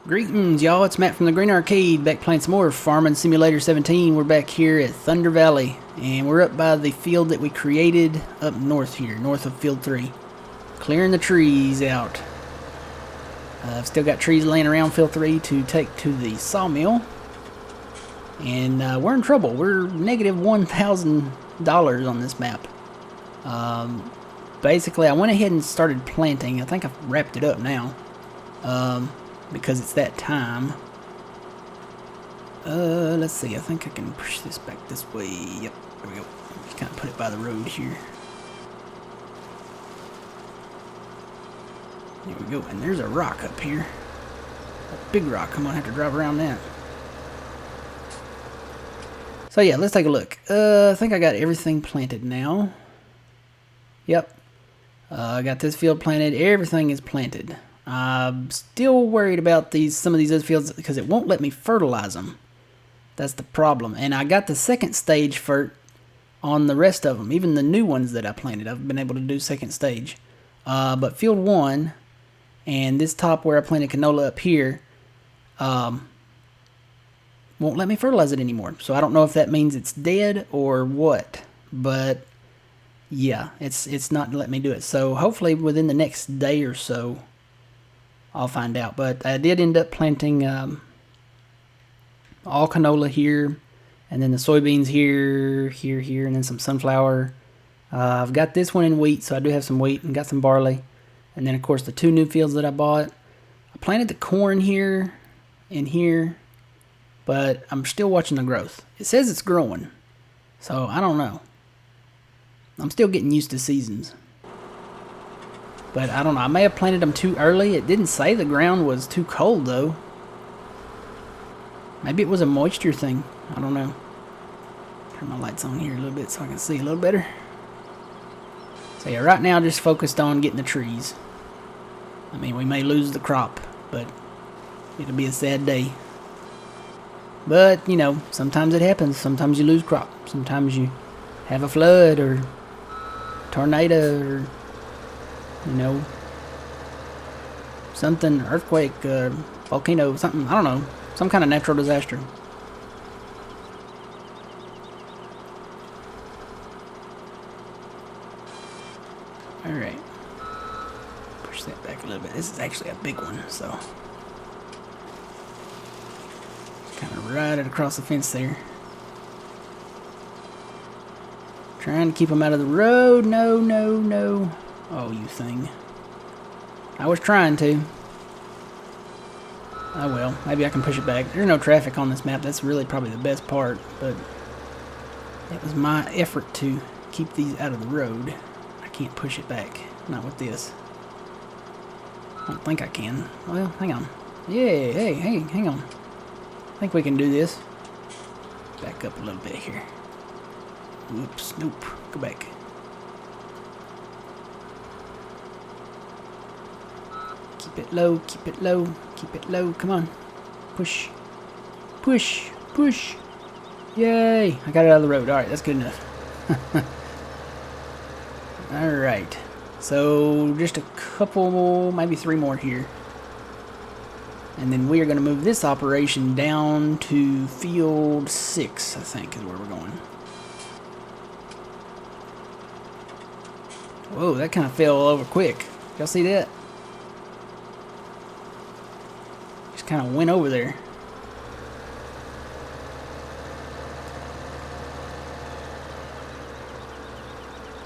Greetings, y'all. It's Matt from the Green Arcade, back playing some more Farming Simulator 17. We're back here at Thunder Valley, and we're up by the field that we created up north here, north of Field 3. Clearing the trees out. I've still got trees laying around Field 3 to take to the sawmill. And we're in trouble. We're negative $1,000 on this map. Basically, I went ahead and started planting. I think I've wrapped it up now. Because it's that time. Let's see. I think I can push this back this way. Yep, there we go. Just kind of put it by the road here. There we go. And there's a rock up here. A big rock. I'm going to have to drive around that. So yeah, let's take a look. I think I got everything planted now. Yep. I got this field planted. Everything is planted. I'm still worried about some of these other fields because it won't let me fertilize them. That's the problem. And I got the second stage fert on the rest of them. Even the new ones that I planted, I've been able to do second stage. But field 1 and this top where I planted canola up here won't let me fertilize it anymore. So I don't know if that means it's dead or what. But yeah, it's not letting me do it. So hopefully within the next day or so I'll find out. But I did end up planting all canola here, and then the soybeans here, and then some sunflower. I've got this one in wheat, so I do have some wheat and got some barley. And then, of course, the two new fields that I bought. I planted the corn here and here, but I'm still watching the growth. It says it's growing, so I don't know. I'm still getting used to seasons. But I don't know, I may have planted them too early. It didn't say the ground was too cold though. Maybe it was a moisture thing. I don't know. Turn my lights on here a little bit so I can see a little better. So yeah, right now just focused on getting the trees. I mean, we may lose the crop, but it'll be a sad day. But, you know, sometimes it happens. Sometimes you lose crop. Sometimes you have a flood or tornado or, you know, something, earthquake, volcano, something, I don't know, some kind of natural disaster. Alright. Push that back a little bit. This is actually a big one, so. Kind of ride it across the fence there. Trying to keep them out of the road. No, no, no. Oh, you thing. I was trying to. Oh well, maybe I can push it back. There's no traffic on this map. That's really probably the best part, but it was my effort to keep these out of the road. I can't push it back. Not with this. I don't think I can. Well, hang on. Yeah, hey, hang on. I think we can do this. Back up a little bit here. Whoops, nope. Go back. Keep it low, keep it low, keep it low. Come on. Push. Push. Push. Yay. I got it out of the road. Alright, that's good enough. Alright. So, just a couple, maybe 3 more here. And then we are going to move this operation down to field 6, I think, is where we're going. Whoa, that kind of fell over quick. Y'all see that? Kind of went over there.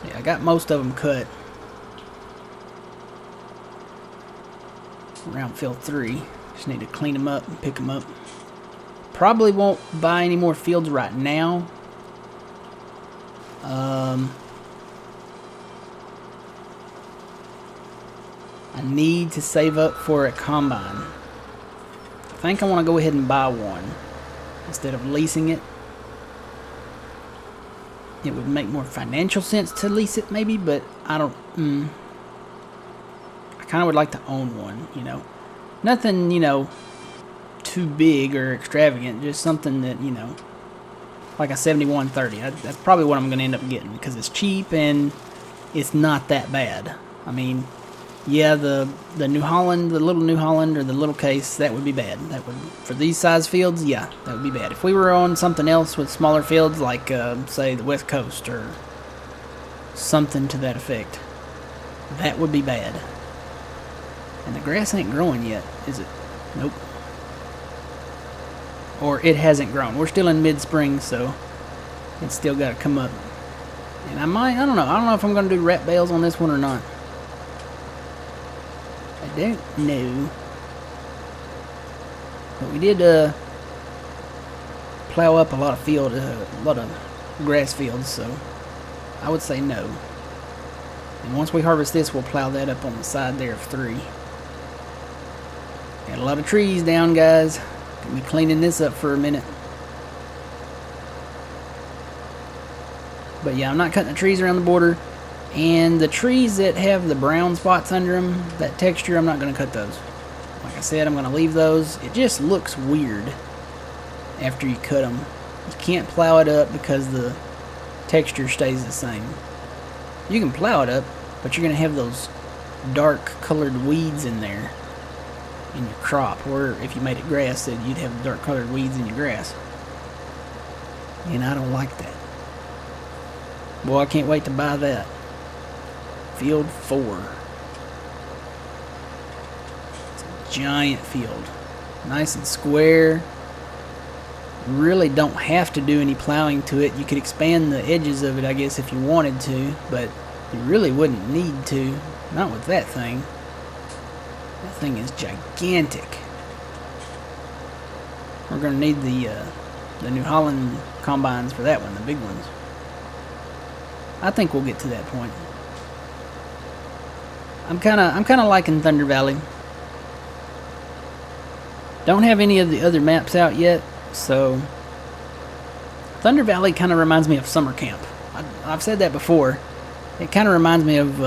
Yeah, I got most of them cut around field 3. Just need to clean them up and pick them up. Probably won't buy any more fields right now. I need to save up for a combine. I think I want to go ahead and buy one instead of leasing it. It would make more financial sense to lease it maybe, but I don't, I kind of would like to own one, you know. Nothing, you know, too big or extravagant, just something that, you know, like a 7130. That's probably what I'm going to end up getting because it's cheap and it's not that bad. I mean, yeah, the New Holland, the little New Holland or the little case, that would be bad. That would, for these size fields, yeah, that would be bad. If we were on something else with smaller fields, like say the West Coast or something to that effect, that would be bad. And the grass ain't growing yet, is it? Nope. Or it hasn't grown. We're still in mid-spring, so it's still got to come up. And I don't know if I'm going to do rat bales on this one or not. I don't know. But we did plow up a lot of grass fields, so I would say no. And once we harvest this, we'll plow that up on the side there of 3. Got a lot of trees down, guys. Gonna be cleaning this up for a minute. But yeah, I'm not cutting the trees around the border. And the trees that have the brown spots under them, that texture, I'm not going to cut those. Like I said, I'm going to leave those. It just looks weird after you cut them. You can't plow it up because the texture stays the same. You can plow it up, but you're going to have those dark colored weeds in there in your crop. Or if you made it grass, then you'd have dark colored weeds in your grass. And I don't like that. Boy, I can't wait to buy that. Field 4. It's a giant field. Nice and square. You really don't have to do any plowing to it. You could expand the edges of it, I guess, if you wanted to, but you really wouldn't need to. Not with that thing. That thing is gigantic. We're going to need the New Holland combines for that one, the big ones. I think we'll get to that point. I'm kind of liking Thunder Valley. Don't have any of the other maps out yet, so Thunder Valley kind of reminds me of summer camp. I've said that before. It kind of reminds me of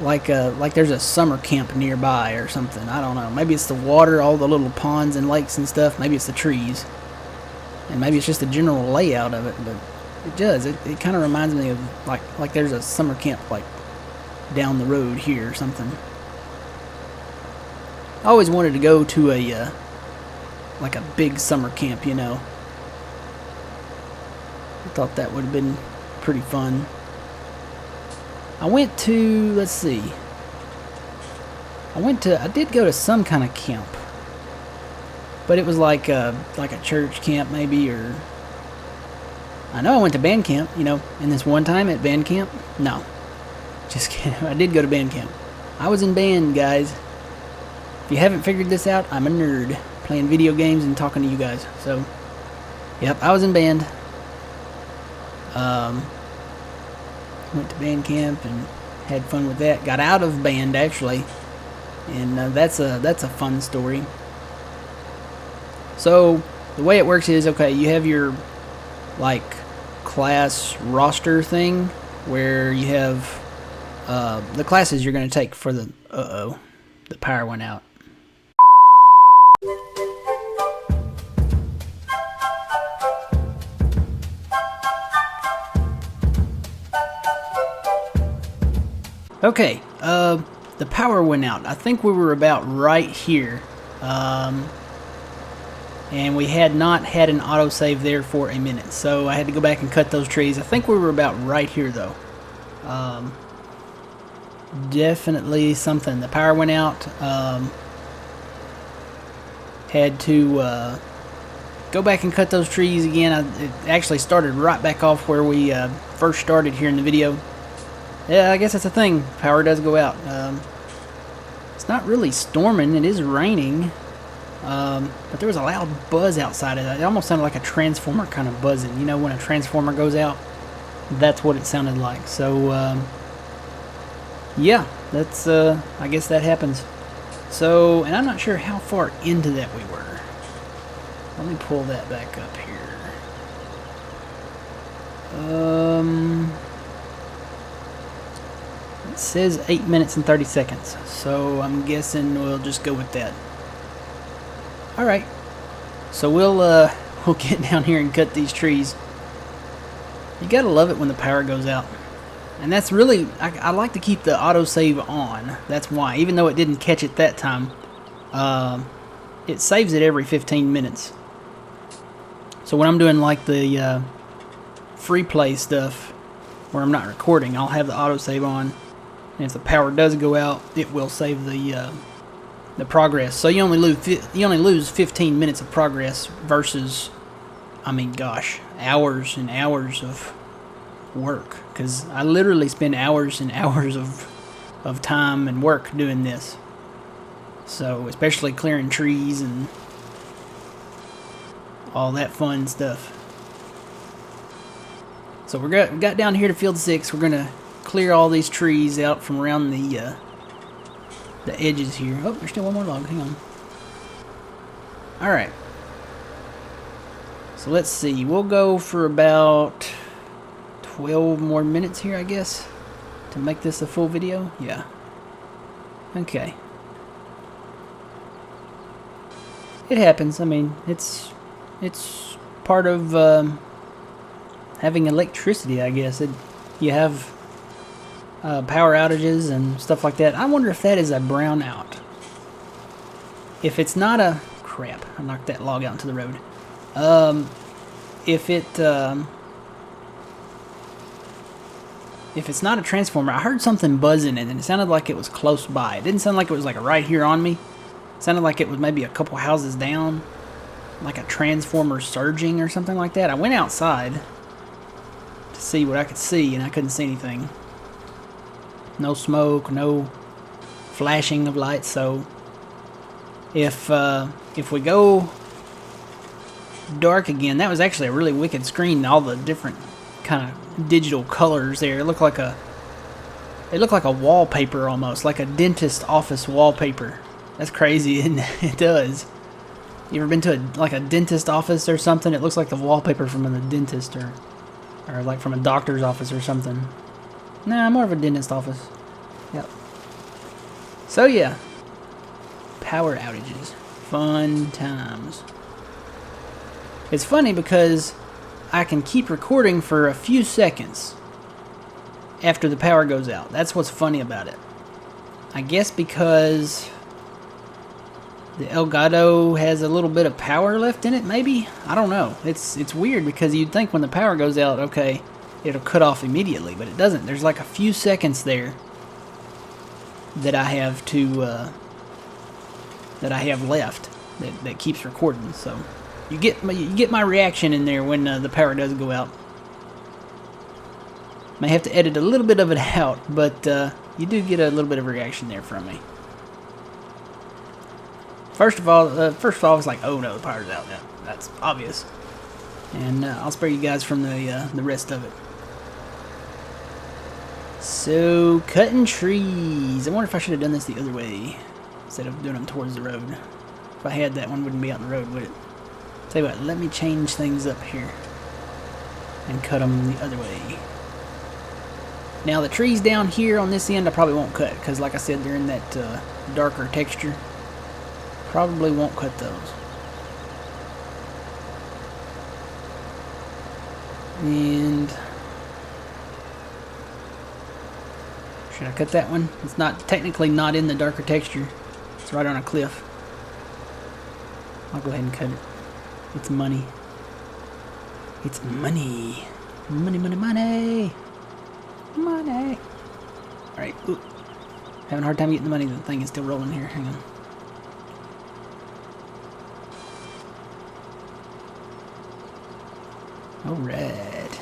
like there's a summer camp nearby or something. I don't know. Maybe it's the water, all the little ponds and lakes and stuff. Maybe it's the trees, and maybe it's just the general layout of it. But it does. It kind of reminds me of like there's a summer camp like down the road here or something. I always wanted to go to a like a big summer camp, you know. I thought that would have been pretty fun. I went to, let's see. I did go to some kind of camp. But it was like a church camp maybe, or I know I went to band camp, you know, in this one time at band camp. No. Just kidding. I did go to band camp. I was in band, guys. If you haven't figured this out, I'm a nerd. Playing video games and talking to you guys. So, yep, I was in band. Went to band camp and had fun with that. Got out of band, actually. And that's a fun story. So, the way it works is, okay, you have your, like, class roster thing where you have the classes you're going to take for the... Uh-oh. The power went out. Okay, the power went out. I think we were about right here. And we had not had an autosave there for a minute. So I had to go back and cut those trees. I think we were about right here, though. Definitely something. The power went out. Had to go back and cut those trees again. It actually started right back off where we first started here in the video. Yeah, I guess that's a thing. Power does go out. It's not really storming. It is raining. But there was a loud buzz outside of that. It almost sounded like a transformer kind of buzzing. You know, when a transformer goes out? That's what it sounded like. So, yeah, that's, I guess that happens. So, and I'm not sure how far into that we were. Let me pull that back up here. It says 8 minutes and 30 seconds. So, I'm guessing we'll just go with that. Alright. So, we'll get down here and cut these trees. You gotta love it when the power goes out. And that's really, I like to keep the autosave on. That's why, even though it didn't catch it that time, it saves it every 15 minutes. So when I'm doing like the free play stuff, where I'm not recording, I'll have the autosave on. And if the power does go out, it will save the progress. So you only lose 15 minutes of progress versus, I mean, gosh, hours and hours of work. Because I literally spend hours and hours of time and work doing this. So especially clearing trees and all that fun stuff. So we got down here to field 6. We're gonna clear all these trees out from around the edges here. Oh, there's still one more log. Hang on. All right. So let's see. We'll go for about 12 more minutes here, I guess, to make this a full video. Yeah. Okay. It happens. I mean, it's part of having electricity, I guess. You have power outages and stuff like that. I wonder if that is a brownout. If it's not a... Crap, I knocked that log out into the road. If it's not a transformer, I heard something buzzing and it sounded like it was close by. It didn't sound like it was like right here on me. It sounded like it was maybe a couple houses down. Like a transformer surging or something like that. I went outside to see what I could see and I couldn't see anything. No smoke, no flashing of lights. So if we go dark again, that was actually a really wicked screen. All the different kind of digital colors there. It looked like a wallpaper almost, like a dentist office wallpaper. That's crazy, and it does. You ever been to like a dentist office or something? It looks like the wallpaper from a dentist or like from a doctor's office or something. Nah, more of a dentist office. Yep. So yeah, power outages, fun times. It's funny because I can keep recording for a few seconds after the power goes out. That's what's funny about it. I guess because the Elgato has a little bit of power left in it, maybe? I don't know. It's weird because you'd think when the power goes out, okay, it'll cut off immediately, but it doesn't. There's like a few seconds there that I have to that I have left that keeps recording. So you get my reaction in there when the power does go out. May have to edit a little bit of it out, but you do get a little bit of reaction there from me. First of all, it's like, oh no, the power's out. That's obvious. And I'll spare you guys from the rest of it. So, cutting trees. I wonder if I should have done this the other way instead of doing them towards the road. If I had that one, wouldn't be out on the road, would it? Tell you what, let me change things up here and cut them the other way. Now the trees down here on this end I probably won't cut because, like I said, they're in that darker texture. Probably won't cut those. And should I cut that one? It's not technically not in the darker texture. It's right on a cliff. I'll go ahead and cut it. It's money. It's money. Money, money, money. Money. Alright. Having a hard time getting the money. The thing is still rolling here. Hang on. Alright.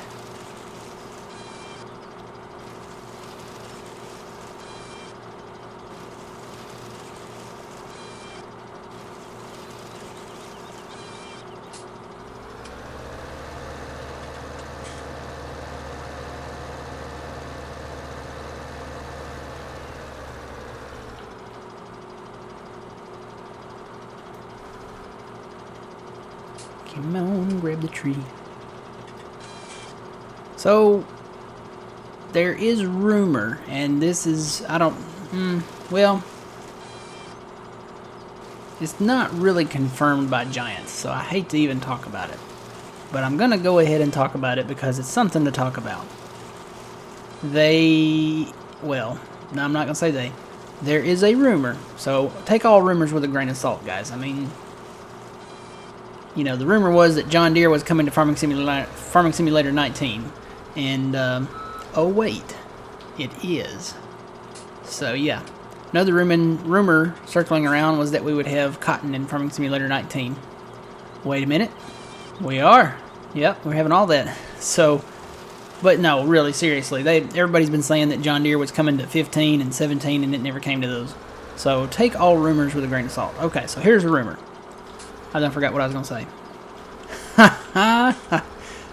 Come on, grab the tree. So, there is rumor, and this is, well, it's not really confirmed by Giants, so I hate to even talk about it. But I'm going to go ahead and talk about it because it's something to talk about. well, no, I'm not going to say they. There is a rumor, so take all rumors with a grain of salt, guys. I mean, you know, the rumor was that John Deere was coming to Farming Simulator 19, and, oh wait, it is. So, yeah. Another rumor circling around was that we would have cotton in Farming Simulator 19. Wait a minute. We are. Yep, we're having all that. So, but no, really, seriously. Everybody's been saying that John Deere was coming to 15 and 17, and it never came to those. So, take all rumors with a grain of salt. Okay, so here's a rumor. I done forgot what I was going to say.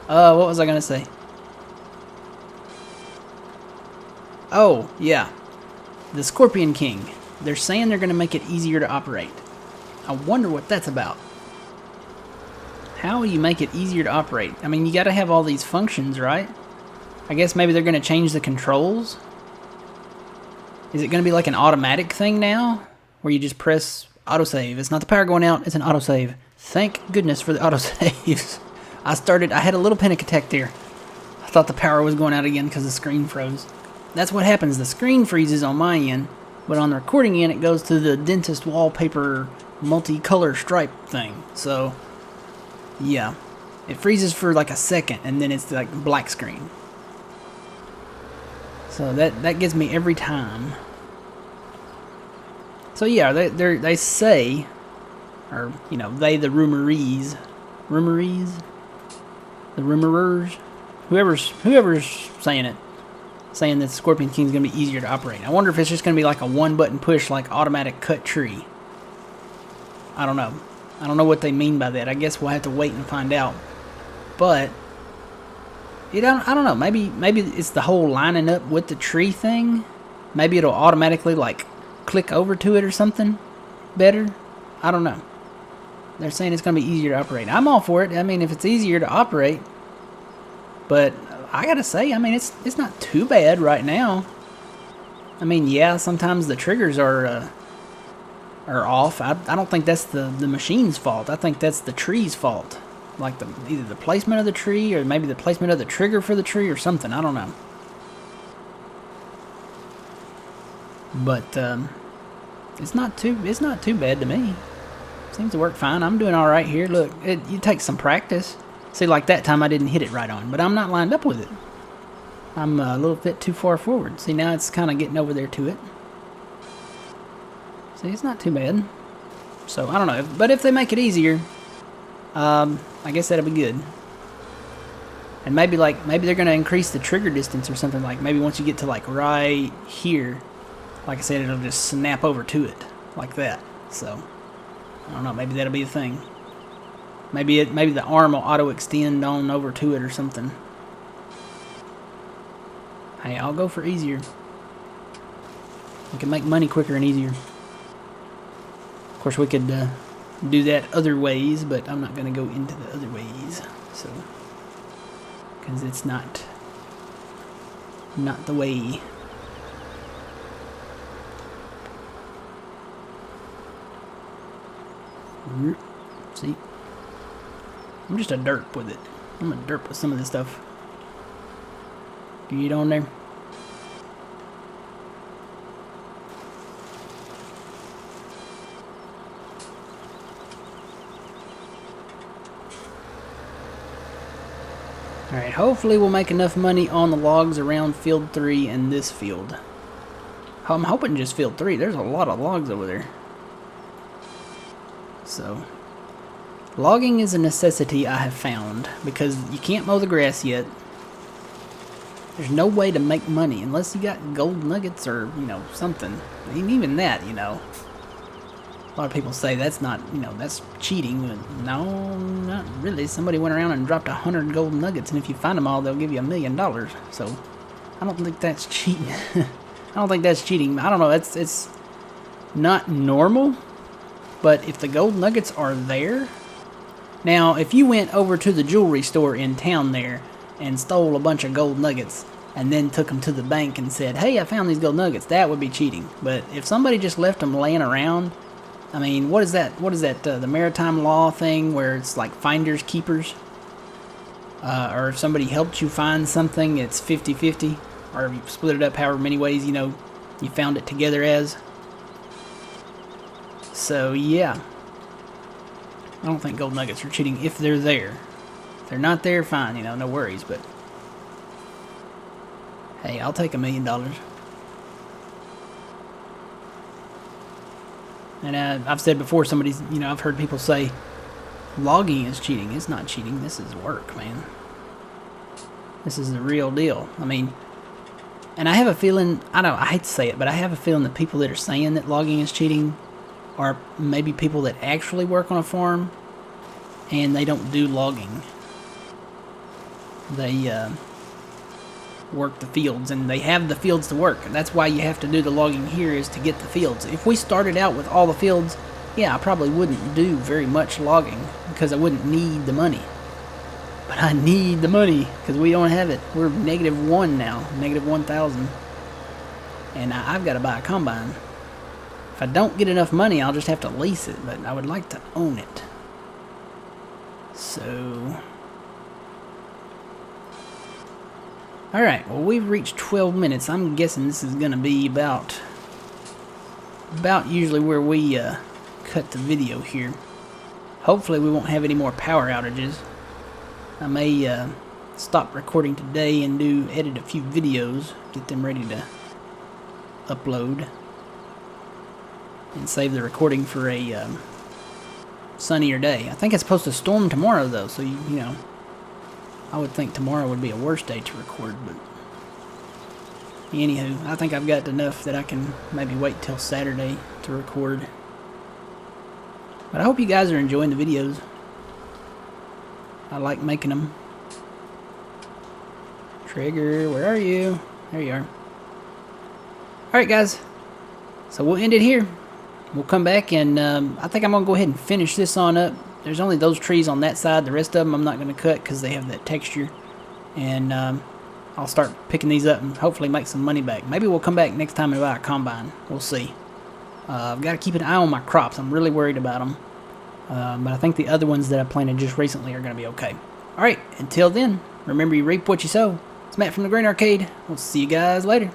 What was I going to say? Oh, yeah. The Scorpion King. They're saying they're going to make it easier to operate. I wonder what that's about. How will you make it easier to operate? I mean, you got to have all these functions, right? I guess maybe they're going to change the controls. Is it going to be like an automatic thing now? Where you just press autosave. It's not the power going out, it's an autosave. Thank goodness for the autosaves. I had a little panic attack there. I thought the power was going out again because the screen froze. That's what happens. The screen freezes on my end, but on the recording end, it goes to the dentist wallpaper multicolor stripe thing. So, yeah. It freezes for like a second, and then it's like black screen. So that gets me every time. So yeah, they say, or you know, the rumorers, the rumorers, whoever's saying it, saying that Scorpion King's gonna be easier to operate. I wonder if it's just gonna be like a one-button push, like automatic cut tree. I don't know. I don't know what they mean by that. I guess we'll have to wait and find out. But I don't know. Maybe it's the whole lining up with the tree thing. Maybe it'll automatically like click over to it or something better. I don't know. They're saying it's going to be easier to operate. I'm all for it. I mean, if it's easier to operate. But I got to say, I mean, it's not too bad right now. I mean, yeah, sometimes the triggers are off. I don't think that's the machine's fault. I think that's the tree's fault. Like either the placement of the tree or maybe the placement of the trigger for the tree or something. I don't know. But it's not too bad to me. Seems to work fine. I'm doing all right here. Look, you take some practice. See, like that time I didn't hit it right on, but I'm not lined up with it. I'm a little bit too far forward. See, now it's kind of getting over there to it. See, it's not too bad. So, I don't know. But if they make it easier, I guess that'll be good. And maybe they're going to increase the trigger distance or something. Like, maybe once you get to, like, right here, like I said, it'll just snap over to it. Like that. So, I don't know. Maybe that'll be a thing. Maybe the arm will auto-extend on over to it or something. Hey, I'll go for easier. We can make money quicker and easier. Of course, we could do that other ways, but I'm not going to go into the other ways. So, because it's not the way. See? I'm just a derp with it. I'm a derp with some of this stuff. Get on there. Alright, hopefully we'll make enough money on the logs around Field 3 and this field. I'm hoping just Field 3. There's a lot of logs over there. So, logging is a necessity I have found because you can't mow the grass yet. There's no way to make money unless you got gold nuggets or, you know, something. And even that, you know. A lot of people say that's not, you know, that's cheating. But no, not really. Somebody went around and dropped 100 gold nuggets, and if you find them all, they'll give you $1 million. So, I don't think that's cheating. I don't think that's cheating. I don't know. It's not normal. But if the gold nuggets are there... Now, if you went over to the jewelry store in town there and stole a bunch of gold nuggets and then took them to the bank and said, hey, I found these gold nuggets, that would be cheating. But if somebody just left them laying around... I mean, what is that? The maritime law thing where it's like finders keepers? Or if somebody helped you find something, it's 50-50. or you split it up however many ways, you know, you found it together as. So, yeah. I don't think gold nuggets are cheating if they're there. If they're not there, fine, you know, no worries, but hey, I'll take $1 million. And I've said before, somebody's, you know, I've heard people say logging is cheating. It's not cheating. This is work, man. This is the real deal. I mean, and I have a feeling, I hate to say it, but I have a feeling that people that are saying that logging is cheating are maybe people that actually work on a farm and they don't do logging. They work the fields, and they have the fields to work. And that's why you have to do the logging here, is to get the fields. If we started out with all the fields, yeah, I probably wouldn't do very much logging because I wouldn't need the money. But I need the money because we don't have it. We're -1 now, -1,000. And I've got to buy a combine. If I don't get enough money, I'll just have to lease it, but I would like to own it. So, alright, well, we've reached 12 minutes. I'm guessing this is going to be about usually where we cut the video here. Hopefully we won't have any more power outages. I may stop recording today and edit a few videos, get them ready to upload, and save the recording for a sunnier day. I think it's supposed to storm tomorrow, though, so you know, I would think tomorrow would be a worse day to record, but anywho, I think I've got enough that I can maybe wait till Saturday to record. But I hope you guys are enjoying the videos. I like making them. Trigger, where are you? There you are. Alright, guys, so we'll end it here. We'll come back, and I think I'm going to go ahead and finish this on up. There's only those trees on that side. The rest of them I'm not going to cut because they have that texture. And I'll start picking these up and hopefully make some money back. Maybe we'll come back next time and buy a combine. We'll see. I've got to keep an eye on my crops. I'm really worried about them. But I think the other ones that I planted just recently are going to be okay. Alright, until then, remember you reap what you sow. It's Matt from the Grain Arcade. We'll see you guys later.